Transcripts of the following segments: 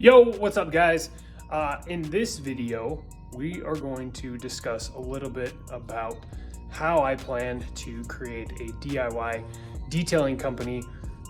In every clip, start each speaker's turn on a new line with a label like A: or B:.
A: Yo, what's up guys? In this video, we are going to discuss a little bit about how I plan to create a DIY detailing company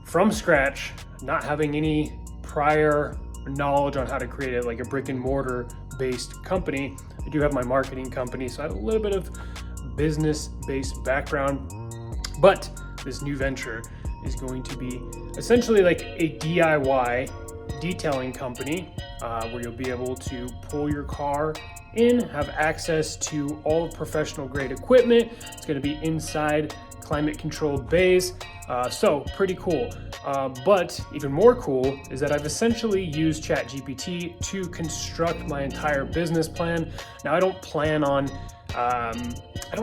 A: from scratch, not having any prior knowledge on how to create it like a brick and mortar based company. I do have my marketing company, so I have a little bit of business based background, but this new venture is going to be essentially like a DIY detailing company where you'll be able to pull your car in, have access to all professional grade equipment. It's going to be inside climate controlled bays, so pretty cool. But even more cool is that I've essentially used ChatGPT to construct my entire business plan. Now I don't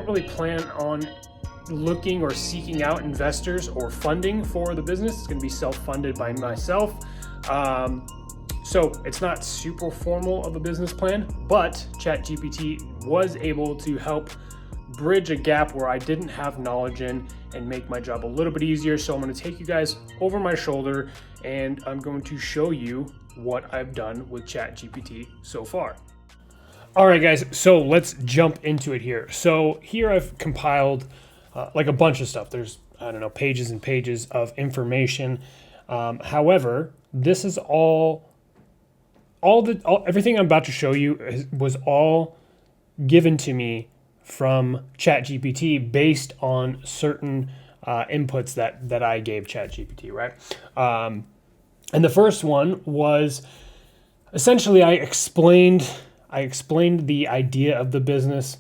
A: really plan on looking or seeking out investors or funding for the business. It's going to be self-funded by myself. So it's not super formal of a business plan, but ChatGPT was able to help bridge a gap where I didn't have knowledge in and make my job a little bit easier. So I'm going to take you guys over my shoulder and I'm going to show you what I've done with ChatGPT so far. All right, guys, so let's jump into it here. So here I've compiled like a bunch of stuff. There's, I don't know, pages and pages of information. However, this is everything I'm about to show you was all given to me from ChatGPT based on certain inputs that I gave ChatGPT, right? And the first one was essentially I explained the idea of the business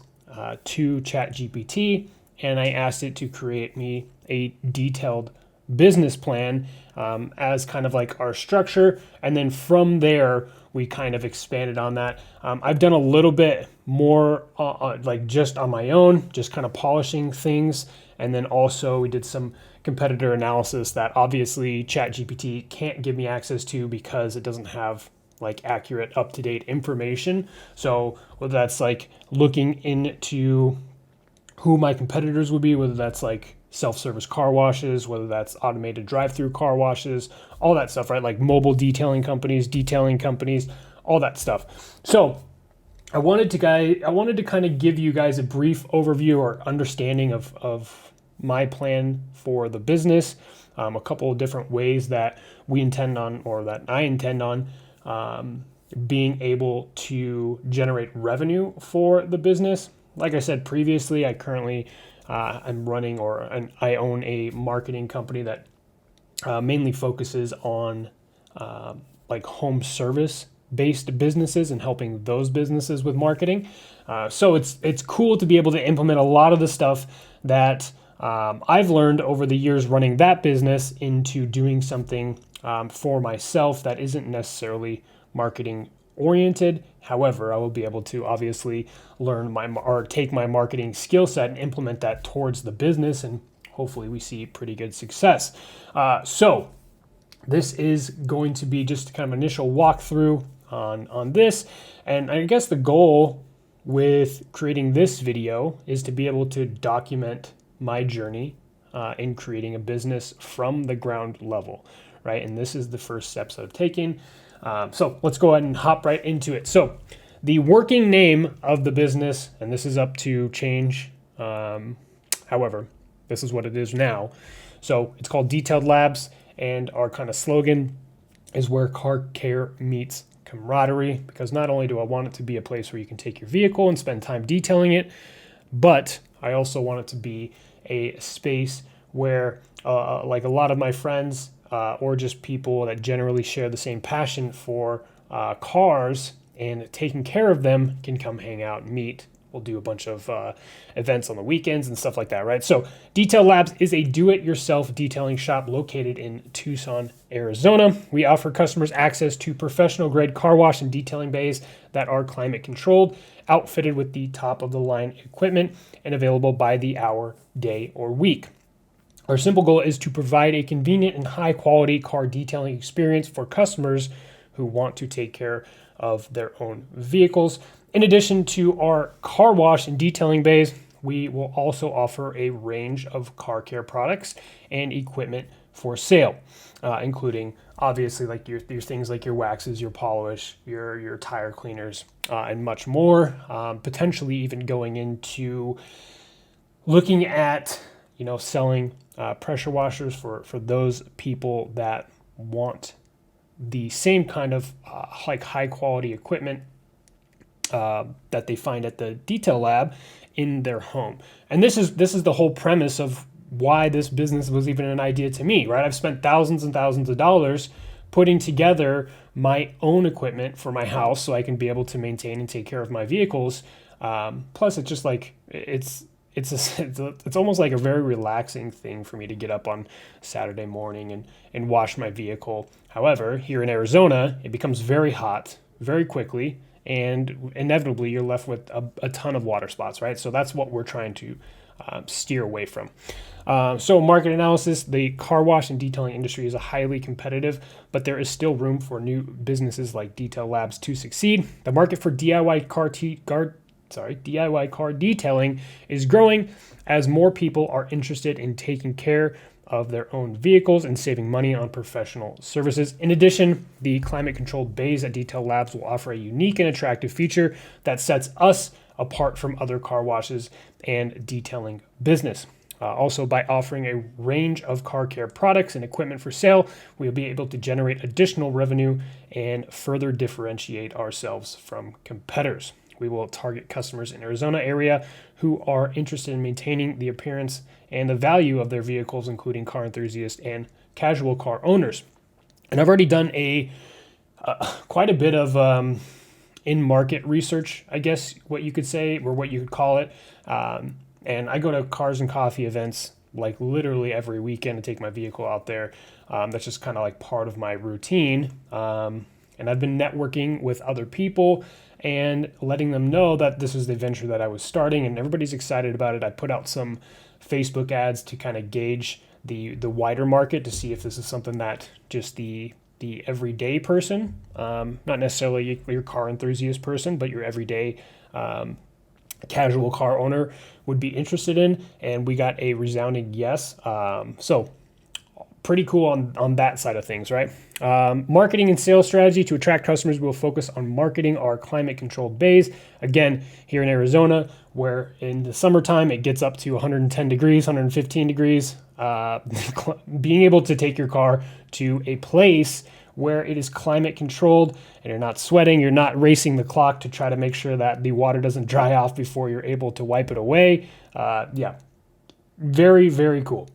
A: to ChatGPT, and I asked it to create me a detailed business plan as kind of like our structure. And then from there, we kind of expanded on that. I've done a little bit more like just on my own, just kind of polishing things. And then also we did some competitor analysis that obviously ChatGPT can't give me access to because it doesn't have like accurate, up-to-date information. So whether that's like looking into who my competitors would be, whether that's like self-service car washes, whether that's automated drive-through car washes, all that stuff, right? Like mobile detailing companies, all that stuff. So I wanted to kind of give you guys a brief overview or understanding of my plan for the business, a couple of different ways that we intend on, or that I intend on, being able to generate revenue for the business. Like I said previously, I currently I'm running I own a marketing company that mainly focuses on like home service based businesses and helping those businesses with marketing. So it's cool to be able to implement a lot of the stuff that I've learned over the years running that business into doing something for myself that isn't necessarily marketing oriented. However, I will be able to obviously take my marketing skill set and implement that towards the business, and hopefully we see pretty good success. So this is going to be just kind of initial walkthrough on this. And I guess the goal with creating this video is to be able to document my journey in creating a business from the ground level, right? And this is the first steps that I've taken. So let's go ahead and hop right into it. So the working name of the business, and this is up to change. However, this is what it is now. So it's called Detailed Labs, and our kind of slogan is where car care meets camaraderie, because not only do I want it to be a place where you can take your vehicle and spend time detailing it, but I also want it to be a space where like a lot of my friends or just people that generally share the same passion for cars and taking care of them can come hang out and meet. We'll do a bunch of events on the weekends and stuff like that, right? So Detail Labs is a do-it-yourself detailing shop located in Tucson, Arizona. We offer customers access to professional-grade car wash and detailing bays that are climate-controlled, outfitted with the top-of-the-line equipment, and available by the hour, day, or week. Our simple goal is to provide a convenient and high-quality car detailing experience for customers who want to take care of their own vehicles. In addition to our car wash and detailing bays, we will also offer a range of car care products and equipment for sale, including obviously like your things like your waxes, your polish, your tire cleaners, and much more. Potentially even going into looking at selling pressure washers for those people that want the same kind of like high quality equipment that they find at the detail lab in their home. And this is the whole premise of why this business was even an idea to me, right? I've spent thousands and thousands of dollars putting together my own equipment for my house so I can be able to maintain and take care of my vehicles. Plus, it's just like it's almost like a very relaxing thing for me to get up on Saturday morning and wash my vehicle. However, here in Arizona, it becomes very hot very quickly, and inevitably you're left with a ton of water spots, right? So that's what we're trying to steer away from. So market analysis, the car wash and detailing industry is a highly competitive, but there is still room for new businesses like Detail Labs to succeed. The market for DIY car detailing is growing as more people are interested in taking care of their own vehicles and saving money on professional services. In addition, the climate-controlled bays at Detail Labs will offer a unique and attractive feature that sets us apart from other car washes and detailing business. Also, by offering a range of car care products and equipment for sale, we'll be able to generate additional revenue and further differentiate ourselves from competitors. We will target customers in Arizona area who are interested in maintaining the appearance and the value of their vehicles, including car enthusiasts and casual car owners. And I've already done quite a bit of in-market research, I guess what you could say, or what you could call it. And I go to cars and coffee events like literally every weekend to take my vehicle out there. That's just kind of like part of my routine. And I've been networking with other people and letting them know that this is the venture that I was starting, and everybody's excited about it. I put out some Facebook ads to kind of gauge the wider market to see if this is something that just the everyday person, not necessarily your car enthusiast person, but your everyday casual car owner would be interested in. And we got a resounding yes. So pretty cool on that side of things, right? Marketing and sales strategy to attract customers. We'll focus on marketing our climate-controlled bays. Again, here in Arizona, where in the summertime it gets up to 110 degrees, 115 degrees, being able to take your car to a place where it is climate controlled and you're not sweating, you're not racing the clock to try to make sure that the water doesn't dry off before you're able to wipe it away. Very, very cool.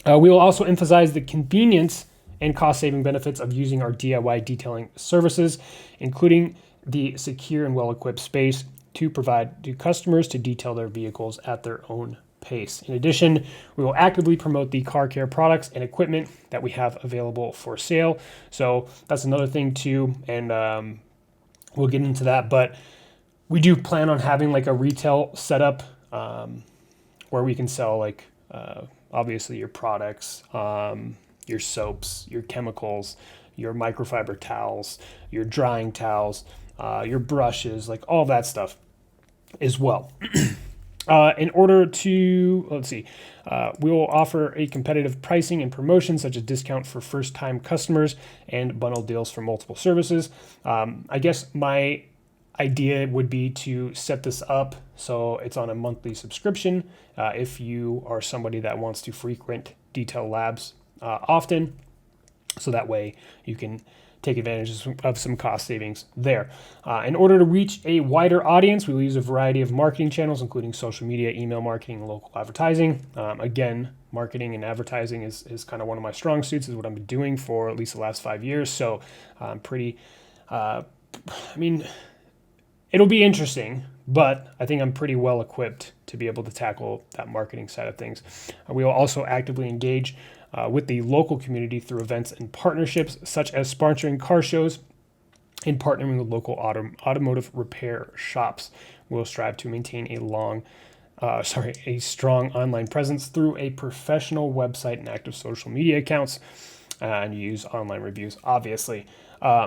A: We will also emphasize the convenience and cost-saving benefits of using our DIY detailing services, including the secure and well-equipped space to provide to customers to detail their vehicles at their own pace. In addition, we will actively promote the car care products and equipment that we have available for sale. So that's another thing too, and we'll get into that. But we do plan on having like a retail setup where we can sell like obviously your products, your soaps, your chemicals, your microfiber towels, your drying towels, your brushes, like all that stuff as well. In order to, we will offer a competitive pricing and promotions such as discount for first-time customers and bundle deals for multiple services. I guess my idea would be to set this up so it's on a monthly subscription if you are somebody that wants to frequent Detail Labs often, so that way you can take advantage of some cost savings there. In order to reach a wider audience, we will use a variety of marketing channels, including social media, email marketing, and local advertising. Again, marketing and advertising is kind of one of my strong suits, is what I've been doing for at least the last 5 years. So I'm it'll be interesting, but I think I'm pretty well equipped to be able to tackle that marketing side of things. We will also actively engage with the local community through events and partnerships, such as sponsoring car shows and partnering with local automotive repair shops. We'll strive to maintain a strong online presence through a professional website and active social media accounts, and use online reviews, obviously.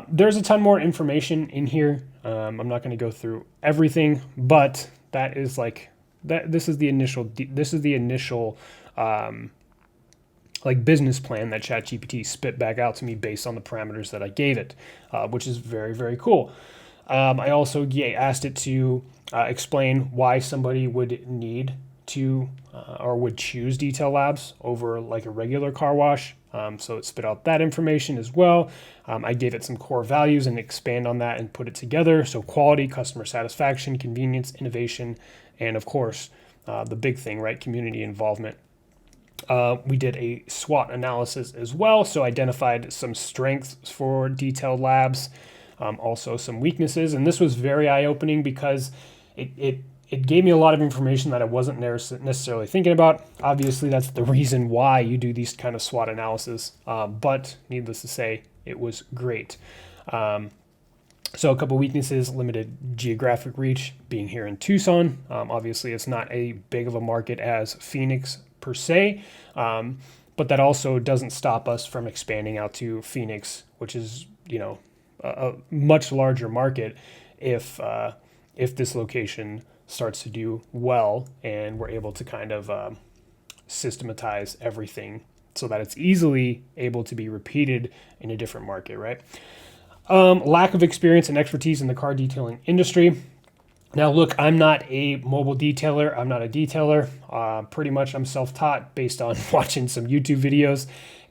A: There's a ton more information in here. I'm not going to go through everything, but that is like that. This is the initial like business plan that ChatGPT spit back out to me based on the parameters that I gave it, which is very, very cool. I also asked it to explain why somebody would need to or would choose Detail Labs over like a regular car wash. So it spit out that information as well. I gave it some core values and expand on that and put it together. So quality, customer satisfaction, convenience, innovation, and of course, the big thing, right? Community involvement. We did a SWOT analysis as well. So identified some strengths for Detailed Labs, also some weaknesses. And this was very eye-opening because it gave me a lot of information that I wasn't necessarily thinking about. Obviously, that's the reason why you do these kind of SWOT analysis. But needless to say, it was great. So a couple weaknesses: limited geographic reach, being here in Tucson. Obviously, it's not a big of a market as Phoenix per se, but that also doesn't stop us from expanding out to Phoenix, which is, a much larger market if this location starts to do well and we're able to kind of systematize everything so that it's easily able to be repeated in a different market, right? Lack of experience and expertise in the car detailing industry. Now, look, I'm not a mobile detailer. I'm not a detailer. Pretty much I'm self-taught based on watching some YouTube videos.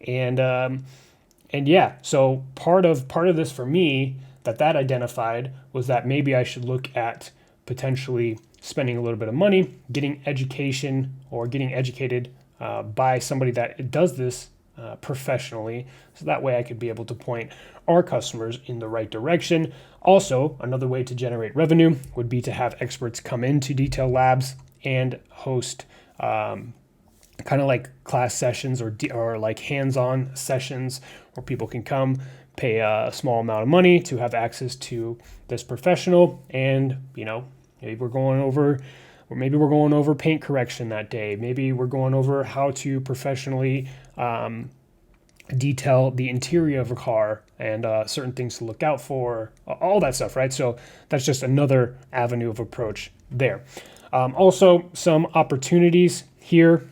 A: And yeah, so part of this for me that identified was that maybe I should look at potentially spending a little bit of money, getting education or getting educated by somebody that does this professionally. So that way I could be able to point our customers in the right direction. Also, another way to generate revenue would be to have experts come into Detail Labs and host kind of like class sessions or like hands-on sessions where people can come, pay a small amount of money to have access to this professional. And, maybe we're going over paint correction that day. Maybe we're going over how to professionally detail the interior of a car and certain things to look out for, all that stuff, right? So that's just another avenue of approach there. Also, some opportunities here,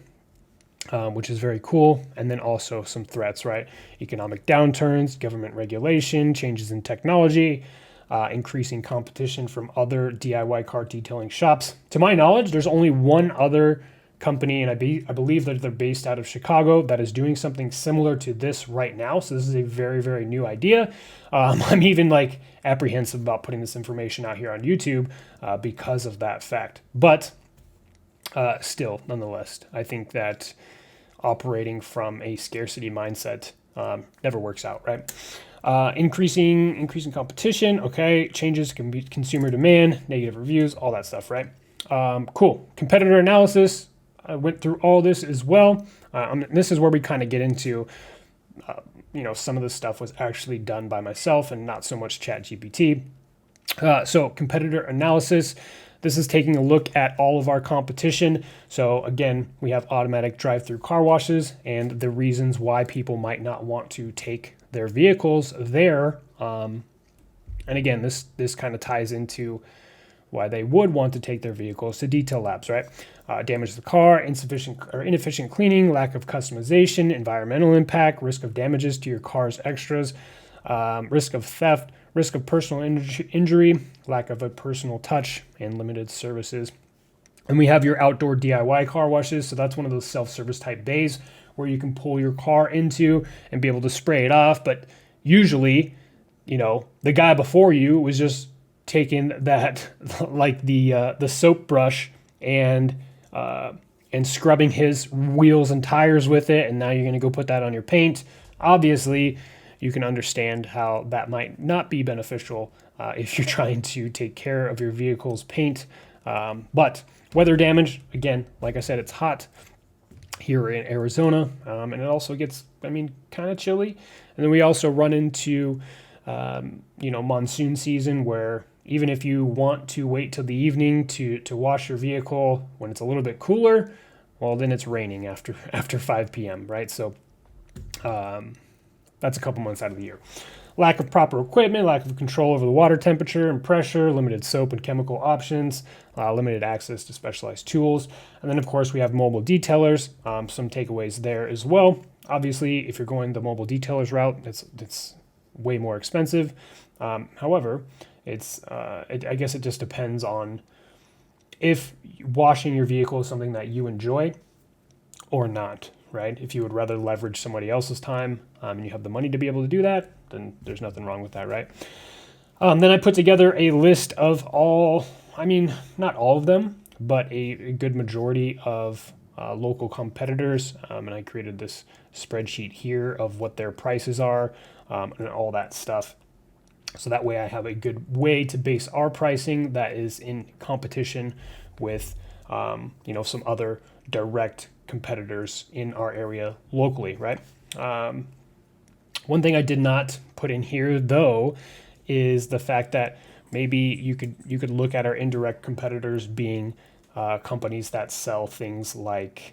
A: which is very cool. And then also some threats, right? Economic downturns, government regulation, changes in technology, increasing competition from other DIY car detailing shops. To my knowledge, there's only one other company, and I believe that they're based out of Chicago, that is doing something similar to this right now. So this is a very, very new idea. I'm even like apprehensive about putting this information out here on YouTube because of that fact. But still, nonetheless, I think that operating from a scarcity mindset never works out, right? Increasing competition, okay, changes can be consumer demand, negative reviews, all that stuff, right? Cool. Competitor analysis. I went through all this as well. This is where we kind of get into, some of this stuff was actually done by myself and not so much ChatGPT. So competitor analysis. This is taking a look at all of our competition. So again, we have automatic drive-through car washes and the reasons why people might not want to take their vehicles there. And again, this kind of ties into why they would want to take their vehicles to Detail Labs, right? Damage to the car, inefficient cleaning, lack of customization, environmental impact, risk of damages to your car's extras, risk of theft, risk of personal injury, lack of a personal touch, and limited services. And we have your outdoor DIY car washes. So that's one of those self-service type bays where you can pull your car into and be able to spray it off. But usually, the guy before you was just taking that, like the soap brush and scrubbing his wheels and tires with it. And now you're going to go put that on your paint. Obviously, you can understand how that might not be beneficial if you're trying to take care of your vehicle's paint. But weather damage, again, like I said, it's hot here in Arizona, and it also gets, kind of chilly. And then we also run into, monsoon season where even if you want to wait till the evening to wash your vehicle when it's a little bit cooler, well, then it's raining after 5 p.m., right? So that's a couple months out of the year. lack of proper equipment, lack of control over the water temperature and pressure, limited soap and chemical options, limited access to specialized tools. And then, of course, we have mobile detailers, some takeaways there as well. Obviously, if you're going the mobile detailers route, it's way more expensive. However, I guess it just depends on if washing your vehicle is something that you enjoy or not, right? If you would rather leverage somebody else's time and you have the money to be able to do that, then there's nothing wrong with that, right? Then I put together a list of not all of them, but a good majority of local competitors. And I created this spreadsheet here of what their prices are and all that stuff. So that way I have a good way to base our pricing that is in competition with, some other direct competitors in our area locally, right? One thing I did not put in here, though, is the fact that maybe you could look at our indirect competitors being companies that sell things like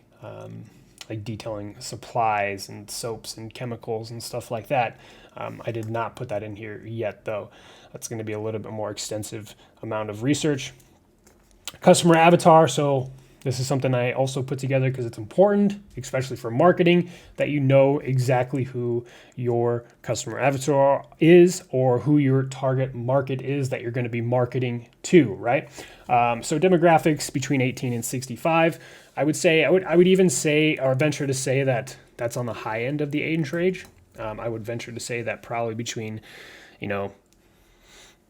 A: detailing supplies and soaps and chemicals and stuff like that. I did not put that in here yet, though. That's going to be a little bit more extensive amount of research. Customer avatar. So this is something I also put together because it's important, especially for marketing, that you know exactly who your customer avatar is or who your target market is that you're going to be marketing to, right? So demographics between 18 and 65. I would even say, or venture to say, that that's on the high end of the age range. I would venture to say that probably between,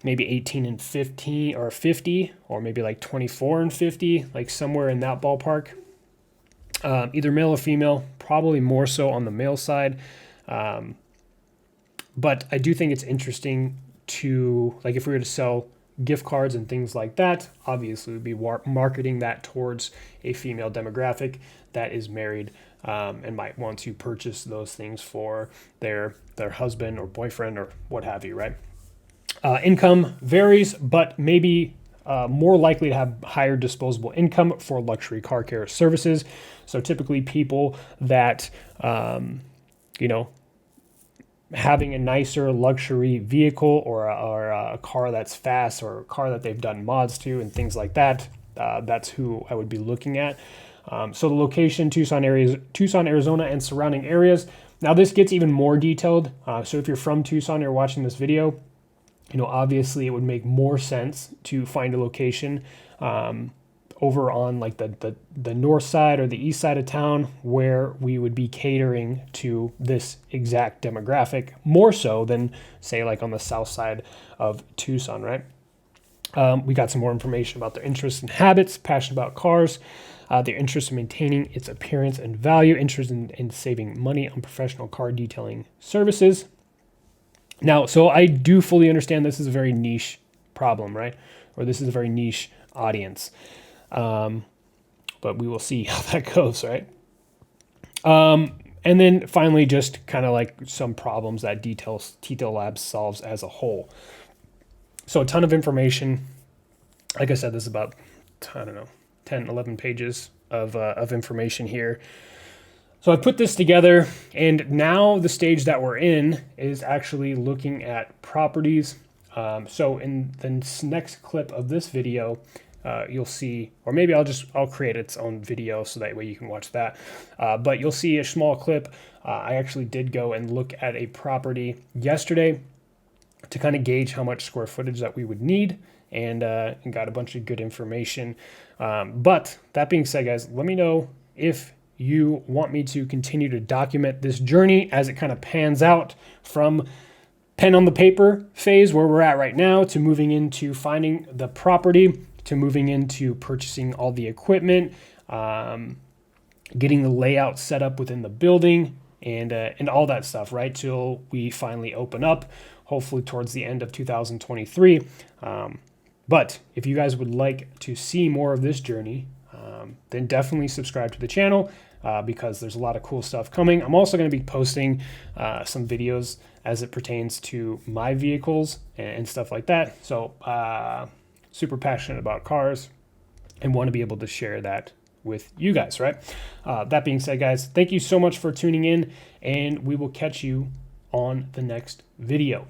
A: maybe 18 and 15 or 50, or maybe like 24 and 50, like somewhere in that ballpark. Either male or female, probably more so on the male side. But I do think it's interesting to, like, if we were to sell gift cards and things like that, obviously we'd be marketing that towards a female demographic that is married and might want to purchase those things for their husband or boyfriend or what have you, right? Income varies, but maybe more likely to have higher disposable income for luxury car care services. So typically people that, having a nicer luxury vehicle or a car that's fast or a car that they've done mods to and things like that, that's who I would be looking at. So the location, Tucson, Arizona, and surrounding areas. Now this gets even more detailed. So if you're from Tucson and you're watching this video, obviously it would make more sense to find a location over on like the north side or the east side of town where we would be catering to this exact demographic more so than, say, like on the south side of Tucson, right? We got some more information about their interests and habits, passion about cars, their interest in maintaining its appearance and value, interest in saving money on professional car detailing services. Now, so I do fully understand this is a very niche problem, right? Or this is a very niche audience. But we will see how that goes, right? And then finally, just kind of like some problems that Detail Labs solves as a whole. So a ton of information. Like I said, this is about, 10, 11 pages of information here. So I put this together, and now the stage that we're in is actually looking at properties. So in the next clip of this video, you'll see, or maybe I'll create its own video so that way you can watch that. But you'll see a small clip. I actually did go and look at a property yesterday to kind of gauge how much square footage that we would need, and got a bunch of good information. But that being said, guys, let me know if you want me to continue to document this journey as it kind of pans out from pen on the paper phase where we're at right now to moving into finding the property, to moving into purchasing all the equipment, getting the layout set up within the building, and all that stuff, right? Till we finally open up, hopefully towards the end of 2023. But if you guys would like to see more of this journey, then definitely subscribe to the channel because there's a lot of cool stuff coming. I'm also going to be posting some videos as it pertains to my vehicles and stuff like that. So super passionate about cars and want to be able to share that with you guys, right? That being said, guys, thank you so much for tuning in, and we will catch you on the next video.